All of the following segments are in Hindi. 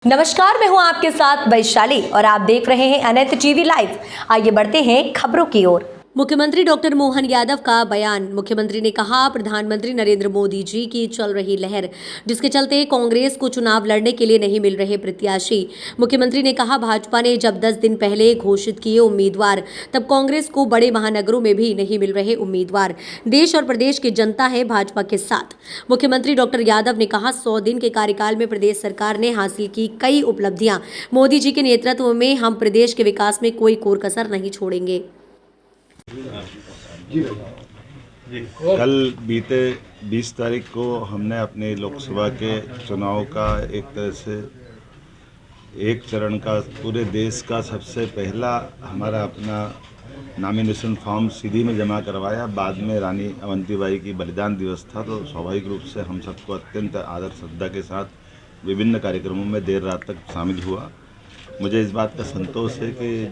नमस्कार, मैं हूं आपके साथ वैशाली और आप देख रहे हैं अनंत टीवी लाइव। आइए बढ़ते हैं खबरों की ओर। मुख्यमंत्री डॉक्टर मोहन यादव का बयान। मुख्यमंत्री ने कहा, प्रधानमंत्री नरेंद्र मोदी जी की चल रही लहर, जिसके चलते कांग्रेस को चुनाव लड़ने के लिए नहीं मिल रहे प्रत्याशी। मुख्यमंत्री ने कहा, भाजपा ने जब 10 दिन पहले घोषित किए उम्मीदवार, तब कांग्रेस को बड़े महानगरों में भी नहीं मिल रहे उम्मीदवार। देश और प्रदेश की जनता है भाजपा के साथ। मुख्यमंत्री डॉक्टर यादव ने कहा, 100 दिन के कार्यकाल में प्रदेश सरकार ने हासिल की कई उपलब्धियां। मोदी जी के नेतृत्व में हम प्रदेश के विकास में कोई कोर कसर नहीं छोड़ेंगे। कल बीते 20 तारीख को हमने अपने लोकसभा के चुनाव का एक तरह से एक चरण का पूरे देश का सबसे पहला हमारा अपना नॉमिनेशन फॉर्म सीधी में जमा करवाया। बाद में रानी अवंतीबाई की बलिदान दिवस था, तो स्वाभाविक रूप से हम सबको अत्यंत आदर श्रद्धा के साथ विभिन्न कार्यक्रमों में देर रात तक शामिल हुआ। मुझे इस बात का संतोष है कि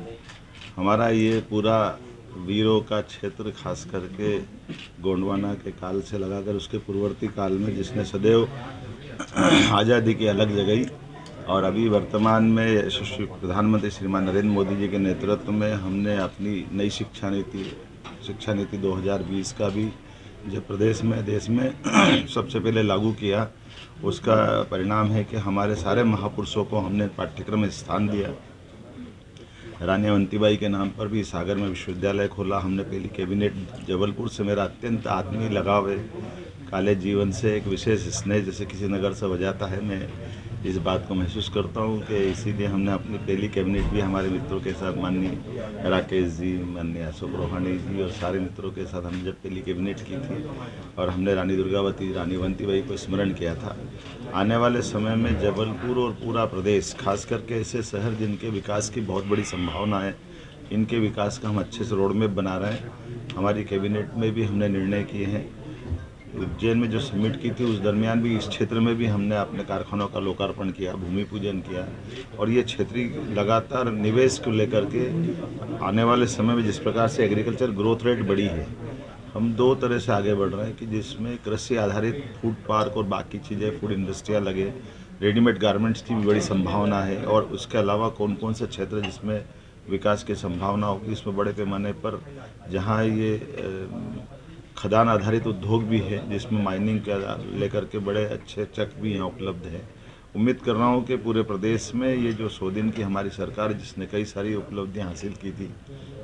हमारा ये पूरा वीरों का क्षेत्र, खास करके गोंडवाना के काल से लगाकर उसके पूर्ववर्ती काल में, जिसने सदैव आज़ादी की अलग जगाई, और अभी वर्तमान में यशस्वी प्रधानमंत्री श्रीमान नरेंद्र मोदी जी के नेतृत्व में हमने अपनी नई शिक्षा नीति 2020 का भी जो प्रदेश में देश में सबसे पहले लागू किया, उसका परिणाम है कि हमारे सारे महापुरुषों को हमने पाठ्यक्रम में स्थान दिया। रानी अवंतीबाई के नाम पर भी सागर में विश्वविद्यालय खोला हमने। पहली कैबिनेट जबलपुर से मेरा अत्यंत आत्मीय लगाव है, कॉलेज जीवन से एक विशेष स्नेह जैसे किसी नगर से बजाता है। मैं इस बात को महसूस करता हूँ कि इसीलिए हमने अपनी पहली कैबिनेट भी हमारे मित्रों के साथ, माननीय राकेश जी, माननीय अशोक रोहानी जी और सारे मित्रों के साथ हमने जब पहली कैबिनेट की थी, और हमने रानी दुर्गावती, रानी अवंतीबाई को स्मरण किया था। आने वाले समय में जबलपुर और पूरा प्रदेश, खास करके ऐसे शहर जिनके विकास की बहुत बड़ी संभावना है, इनके विकास का हम अच्छे से रोड मैप बना रहे हैं। हमारी कैबिनेट में भी हमने निर्णय किए हैं। उज्जैन में जो समिट की थी उस दरमियान भी इस क्षेत्र में भी हमने अपने कारखानों का लोकार्पण किया, भूमि पूजन किया, और ये क्षेत्रीय लगातार निवेश को लेकर के आने वाले समय में जिस प्रकार से एग्रीकल्चर ग्रोथ रेट बढ़ी है, हम दो तरह से आगे बढ़ रहे हैं कि जिसमें कृषि आधारित फूड पार्क और बाकी चीज़ें, फूड इंडस्ट्रियाँ लगे, रेडीमेड गारमेंट्स की भी बड़ी संभावना है, और उसके अलावा कौन कौन से क्षेत्र जिसमें विकास की संभावना होगी, इसमें बड़े पैमाने पर जहाँ ये खदान आधारित उद्योग भी है, जिसमें माइनिंग का लेकर के बड़े अच्छे चक भी यहाँ उपलब्ध है। उम्मीद कर रहा हूँ कि पूरे प्रदेश में ये जो 100 दिन की हमारी सरकार, जिसने कई सारी उपलब्धियाँ हासिल की थी,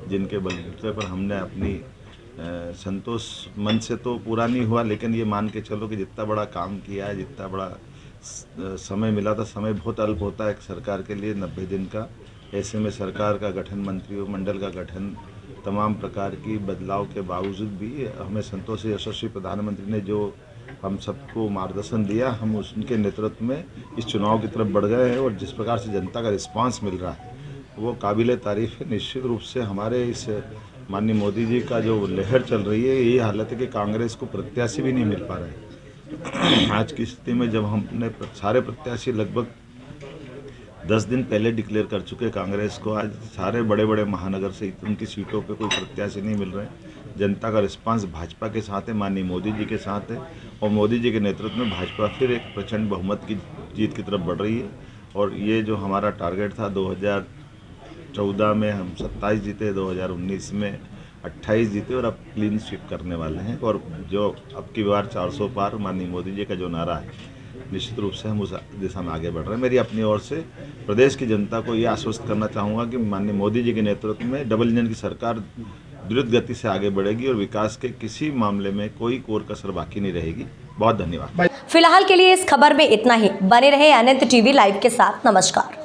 जिनके बलबूते पर हमने अपनी संतोष मन से तो पूरा नहीं हुआ, लेकिन ये मान के चलो कि जितना बड़ा काम किया है, जितना बड़ा समय मिला था, समय बहुत अल्प होता है एक सरकार के लिए, 90 दिन का। ऐसे में सरकार का गठन, मंत्रिमंडल का गठन, तमाम प्रकार की बदलाव के बावजूद भी हमें संतोष है। यशस्वी प्रधानमंत्री ने जो हम सबको मार्गदर्शन दिया, हम उनके नेतृत्व में इस चुनाव की तरफ बढ़ गए हैं, और जिस प्रकार से जनता का रिस्पांस मिल रहा है वो काबिले तारीफ़ है। निश्चित रूप से हमारे इस माननीय मोदी जी का जो लहर चल रही है, ये हालत है कि कांग्रेस को प्रत्याशी भी नहीं मिल पा रहे। आज की स्थिति में जब हमने सारे प्रत्याशी लगभग 10 दिन पहले डिक्लेयर कर चुके कांग्रेस को, आज सारे बड़े बड़े महानगर से उनकी सीटों पे कोई प्रत्याशी नहीं मिल रहे। जनता का रिस्पांस भाजपा के साथ है, माननीय मोदी जी के साथ है, और मोदी जी के नेतृत्व में भाजपा फिर एक प्रचंड बहुमत की जीत की तरफ बढ़ रही है। और ये जो हमारा टारगेट था, 2014 में हम 27 जीते, 2019 में 28 जीते, और अब क्लीन स्वीप करने वाले हैं। और जो अब की बार 400 पार माननीय मोदी जी का जो नारा है, निश्चित रूप से हम उस दिशा में आगे बढ़ रहे हैं। मेरी अपनी ओर से प्रदेश की जनता को ये आश्वस्त करना चाहूँगा कि माननीय मोदी जी के नेतृत्व में डबल इंजन की सरकार द्रुत गति से आगे बढ़ेगी, और विकास के किसी मामले में कोई कोर कसर बाकी नहीं रहेगी। बहुत धन्यवाद। फिलहाल के लिए इस खबर में इतना ही। बने रहे अनंत टीवी लाइव के साथ। नमस्कार।